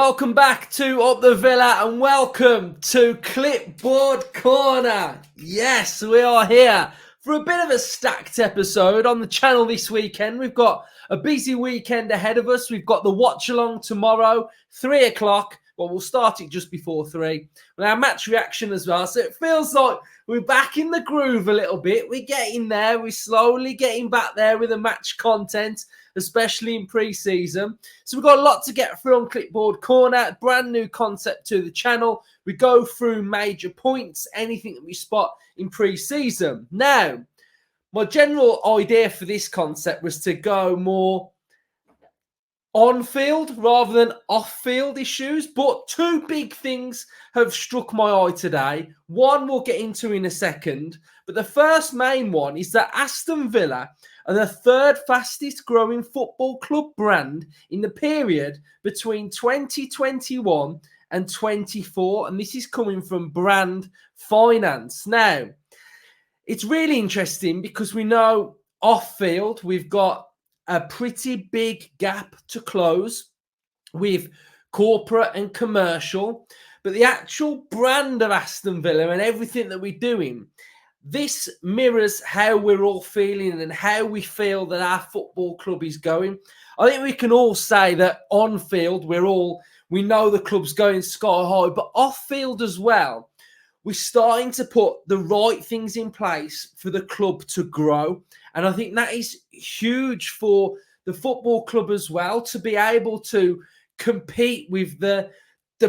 Welcome back to Up the Villa and welcome to Clipboard Corner. Yes, we are here for a bit of a stacked episode on the channel this weekend. We've got a busy weekend ahead of us. We've got the watch along tomorrow, 3 o'clock. Well, we'll start it just before 3. We'll have match reaction as well. So it feels like we're back in the groove a little bit. We're getting there. We're slowly getting back there with the match content, especially in pre-season. So we've got a lot to get through on Clipboard Corner. Brand new concept to the channel. We go through major points, anything that we spot in pre-season. Now, my general idea for this concept was to go more on-field rather than off-field issues, but two big things have struck my eye today. One we'll get into in a second, but the first main one is that Aston Villa are the third fastest growing football club brand in the period between 2021 and 24, and this is coming from Brand Finance. Now, it's really interesting because we know off-field we've got a pretty big gap to close with corporate and commercial, but the actual brand of Aston Villa and everything that we're doing, this mirrors how we're all feeling and how we feel that our football club is going. I think we can all say that on field we know the club's going sky high, but off field as well, we're starting to put the right things in place for the club to grow. And I think that is huge for the football club as well, to be able to compete with the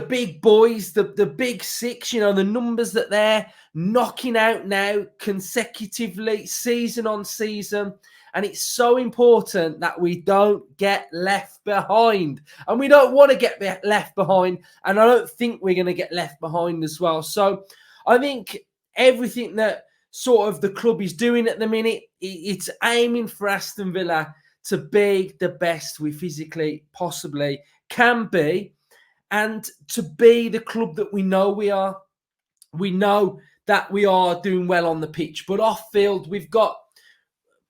big boys, the big six, the numbers that they're knocking out now consecutively, season on season. And it's so important that we don't get left behind. And we don't want to get left behind. And I don't think we're going to get left behind as well. So I think everything that sort of the club is doing at the minute, it's aiming for Aston Villa to be the best we physically possibly can be, and to be the club that we know we are. We know that we are doing well on the pitch, but off field we've got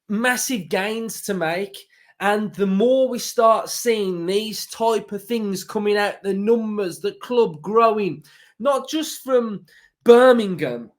massive gains to make. And the more we start seeing these type of things coming out, the numbers, the club growing, not just from Birmingham,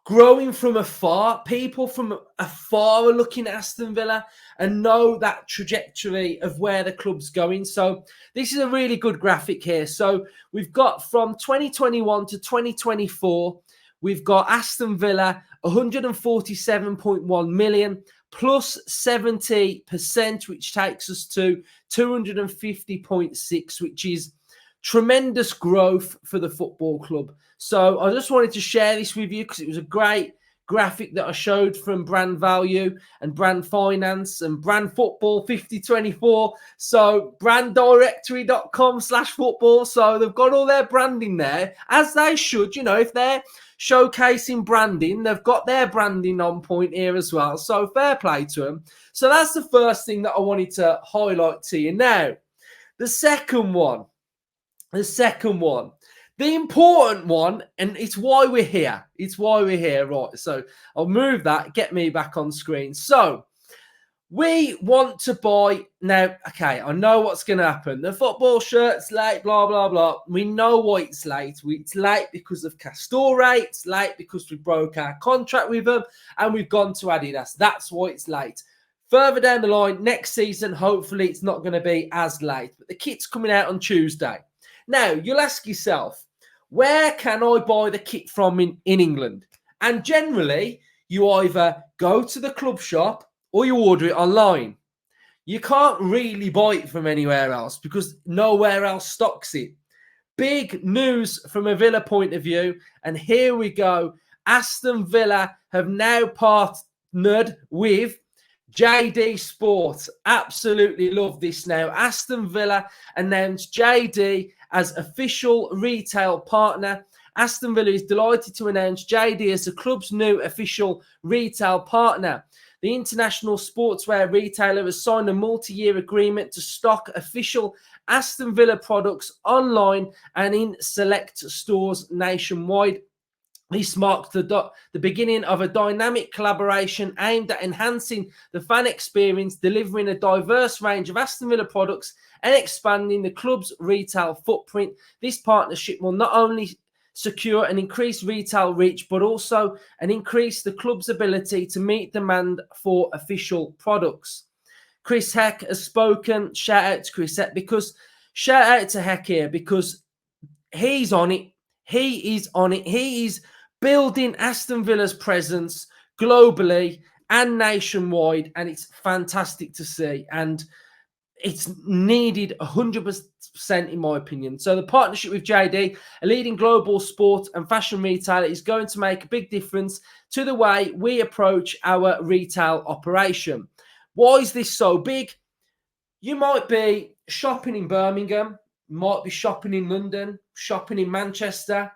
growing from afar. People from afar are looking at Aston Villa and know that trajectory of where the club's going. So this is a really good graphic here. So we've got from 2021 to 2024, we've got Aston Villa 147.1 million plus 70%, which takes us to 250.6, which is tremendous growth for the football club. So I just wanted to share this with you because it was a great graphic that I showed from Brand Value and Brand Finance and Brand Football 5024. So branddirectory.com/football. So they've got all their branding there, as they should. If they're showcasing branding, they've got their branding on point here as well. So fair play to them. So that's the first thing that I wanted to highlight to you. Now, the second one, the important one, and it's why we're here. Right. So I'll move that, get me back on screen. So we want to buy now. Okay, I know what's going to happen. The football shirt's late, blah, blah, blah. We know why it's late. It's late because of Castore. It's late because we broke our contract with them and we've gone to Adidas. That's why it's late. Further down the line, next season, hopefully it's not going to be as late. But the kit's coming out on Tuesday. Now, you'll ask yourself, where can I buy the kit from in England? And generally, you either go to the club shop or you order it online. You can't really buy it from anywhere else because nowhere else stocks it. Big news from a Villa point of view. And here we go. Aston Villa have now partnered with JD Sports. Absolutely love this now. Aston Villa announced JD as official retail partner. Aston Villa is delighted to announce JD as the club's new official retail partner. The international sportswear retailer has signed a multi-year agreement to stock official Aston Villa products online and in select stores nationwide. This marked the beginning of a dynamic collaboration aimed at enhancing the fan experience, delivering a diverse range of Aston Villa products and expanding the club's retail footprint. This partnership will not only secure an increased retail reach, but also increase the club's ability to meet demand for official products. Chris Heck has spoken. Shout out to Chris Heck shout out to Heck here because he's on it. He is on it. He is building Aston Villa's presence globally and nationwide, and it's fantastic to see. And it's needed 100% in my opinion. So the partnership with JD, a leading global sport and fashion retailer, is going to make a big difference to the way we approach our retail operation. Why is this so big? You might be shopping in Birmingham, might be shopping in London, shopping in Manchester,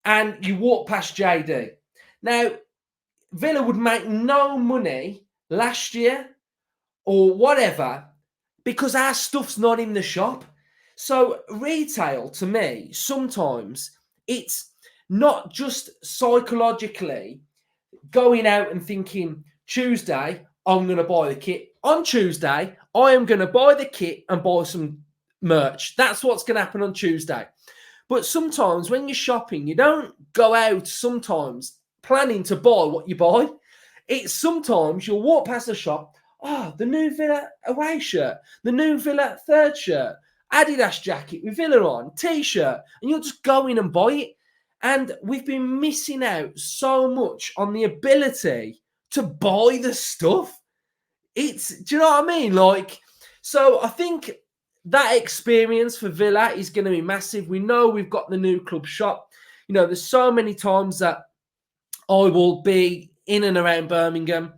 and you walk past JD. Now, Villa would make no money last year or whatever because our stuff's not in the shop. So retail, to me, sometimes it's not just psychologically going out and thinking, Tuesday, I'm going to buy the kit. On Tuesday, I am going to buy the kit and buy some merch. That's what's going to happen on Tuesday. But sometimes when you're shopping, you don't go out sometimes planning to buy what you buy. It's sometimes you'll walk past the shop, the new Villa away shirt, the new Villa third shirt, Adidas jacket with Villa on, T-shirt, and you'll just go in and buy it. And we've been missing out so much on the ability to buy the stuff. Do you know what I mean? So I think that experience for Villa is going to be massive. We know we've got the new club shop. There's so many times that I will be in and around Birmingham.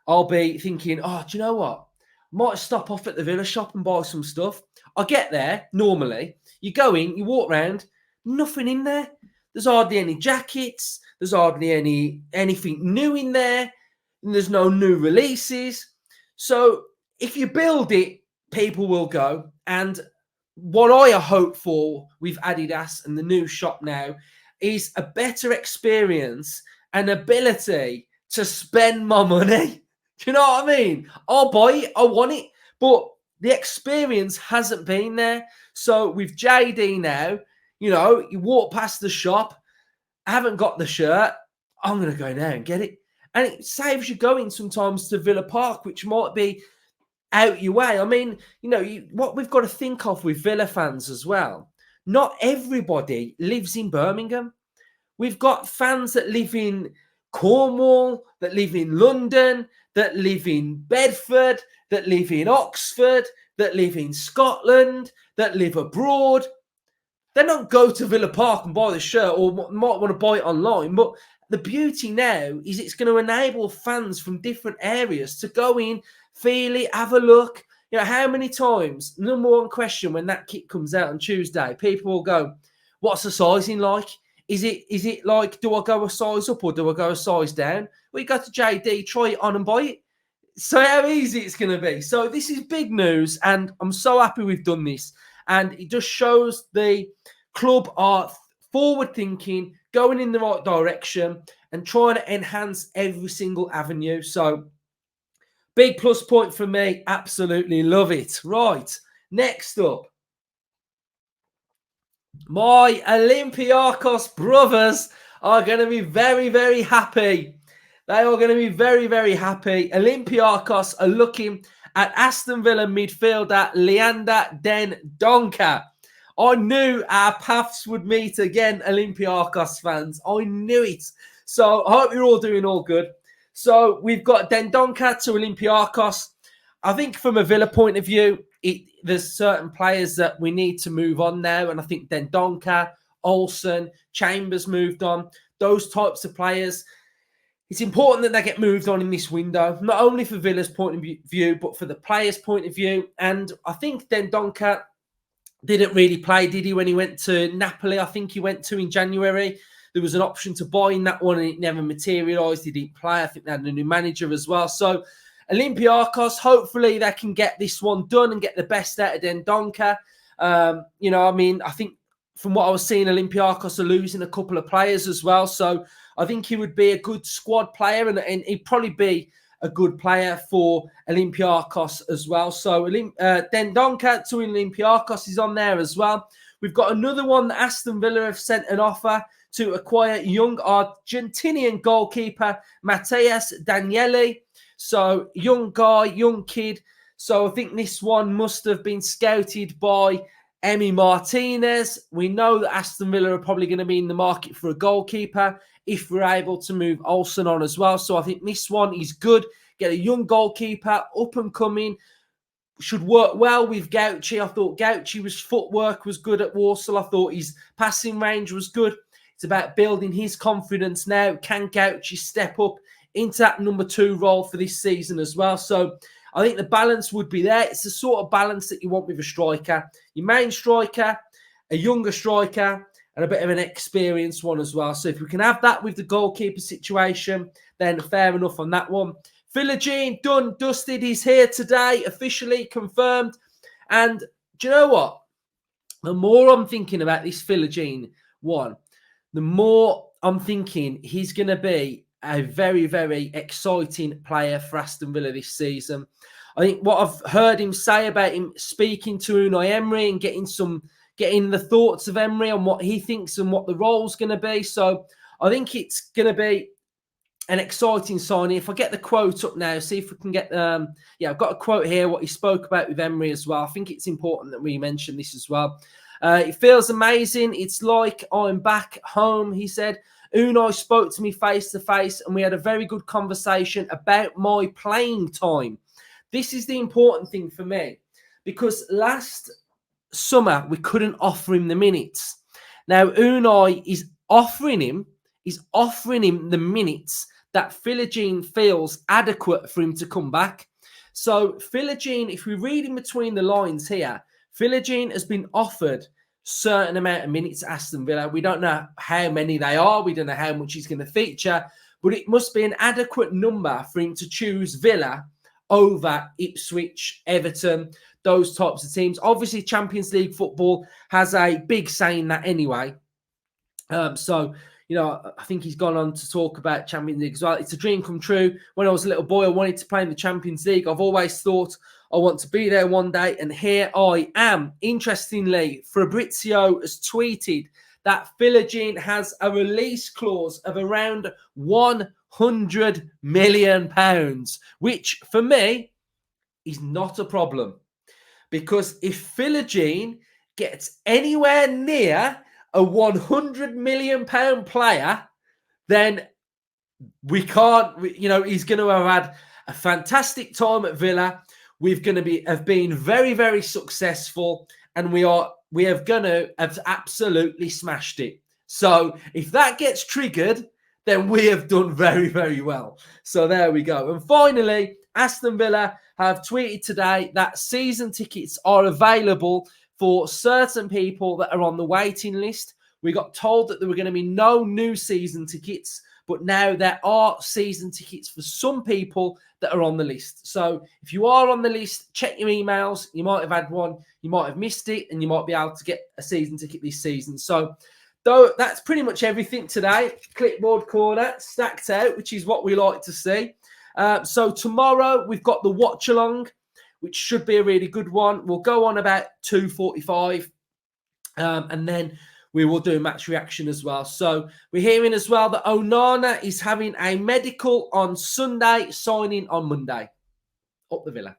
I'll be thinking, do you know what? Might stop off at the Villa shop and buy some stuff. I get there, normally. You go in, you walk around, nothing in there. There's hardly any jackets. There's hardly anything new in there. And there's no new releases. So if you build it, people will go. And what I hope for with Adidas and the new shop now is a better experience and ability to spend my money. Do you know what I mean? I'll buy it. I want it. But the experience hasn't been there. So with JD now, you walk past the shop, I haven't got the shirt, I'm going to go now and get it. And it saves you going sometimes to Villa Park, which might be out your way. I mean, what we've got to think of with Villa fans as well, not everybody lives in Birmingham. We've got fans that live in Cornwall, that live in London, that live in Bedford, that live in Oxford, that live in Scotland, that live abroad. They don't go to Villa Park and buy the shirt or might want to buy it online. But the beauty now is it's going to enable fans from different areas to go in, feel it, have a look. How many times, number one question when that kit comes out on Tuesday, people will go, what's the sizing like? Is it like, do I go a size up or do I go a size down? Well, you go to JD, try it on and buy it. So how easy it's going to be. So this is big news and I'm so happy we've done this. And it just shows the club are forward thinking, going in the right direction and trying to enhance every single avenue. So big plus point for me. Absolutely love it. Right. Next up. My Olympiacos brothers are going to be very, very happy. They are going to be very, very happy. Olympiacos are looking at Aston Villa midfielder Leander Dendoncker. I knew our paths would meet again, Olympiacos fans. I knew it. So I hope you're all doing all good. So we've got Dendoncker to Olympiacos. I think from a Villa point of view, there's certain players that we need to move on now. And I think Dendoncker, Olsen, Chambers moved on. Those types of players. It's important that they get moved on in this window, not only for Villa's point of view, but for the players' point of view. And I think Dendoncker didn't really play, did he, when he went to Napoli? I think he went to in January. There was an option to buy in that one and it never materialised. He didn't play. I think they had a new manager as well. So Olympiacos, hopefully they can get this one done and get the best out of Dendoncker. I think from what I was seeing, Olympiacos are losing a couple of players as well. So I think he would be a good squad player, and he'd probably be a good player for Olympiacos as well. So Dendonka to Olympiacos is on there as well. We've got another one that Aston Villa have sent an offer to acquire young Argentinian goalkeeper Matheus Daniele. So young guy, young kid. So I think this one must have been scouted by Emi Martinez. We know that Aston Villa are probably going to be in the market for a goalkeeper if we're able to move Olsen on as well. So I think this one is good. Get a young goalkeeper, up and coming. Should work well with Gauci. I thought Gauci's footwork was good at Walsall. I thought his passing range was good. It's about building his confidence now. Can Gauci step up into that number 2 role for this season as well? So I think the balance would be there. It's the sort of balance that you want with a striker. Your main striker, a younger striker, and a bit of an experienced one as well. So if we can have that with the goalkeeper situation, then fair enough on that one. Philogene, done, dusted. He's here today, officially confirmed. And do you know what? The more I'm thinking about this Philogene one, the more I'm thinking he's going to be a very, very exciting player for Aston Villa this season. I think what I've heard him say about him speaking to Unai Emery and getting the thoughts of Emery on what he thinks and what the role's going to be. So I think it's going to be an exciting signing. If I get the quote up now, see if we can get I've got a quote here, what he spoke about with Emery as well. I think it's important that we mention this as well. It feels amazing. It's like I'm back home, he said. Unai spoke to me face to face and we had a very good conversation about my playing time. This is the important thing for me because last summer we couldn't offer him the minutes. Now Unai is offering him the minutes that Philogene feels adequate for him to come back. So Philogene, if we read in between the lines here, Philogene has been offered certain amount of minutes at Aston Villa. We don't know how many they are. We don't know how much he's going to feature, but it must be an adequate number for him to choose Villa over Ipswich, Everton, those types of teams. Obviously, Champions League football has a big say in that anyway. I think he's gone on to talk about Champions League as well. It's a dream come true. When I was a little boy, I wanted to play in the Champions League. I've always thought I want to be there one day, and here I am. Interestingly, Fabrizio has tweeted that Philogene has a release clause of around £100 million, which for me is not a problem. Because if Philogene gets anywhere near a £100 million player, then we can't, he's going to have had a fantastic time at Villa. We're going to have been very, very successful, and we have going to have absolutely smashed it. So if that gets triggered, then we have done very, very well. So there we go. And finally, Aston Villa have tweeted today that season tickets are available for certain people that are on the waiting list. We got told that there were going to be no new season tickets, but now there are season tickets for some people that are on the list. So if you are on the list, check your emails. You might have had one, you might have missed it, and you might be able to get a season ticket this season. So though that's pretty much everything today. Clipboard Corner stacked out, which is what we like to see. So tomorrow we've got the watch along, which should be a really good one. We'll go on about 2:45, and then we will do match reaction as well. So we're hearing as well that Onana is having a medical on Sunday, signing on Monday. Up the Villa.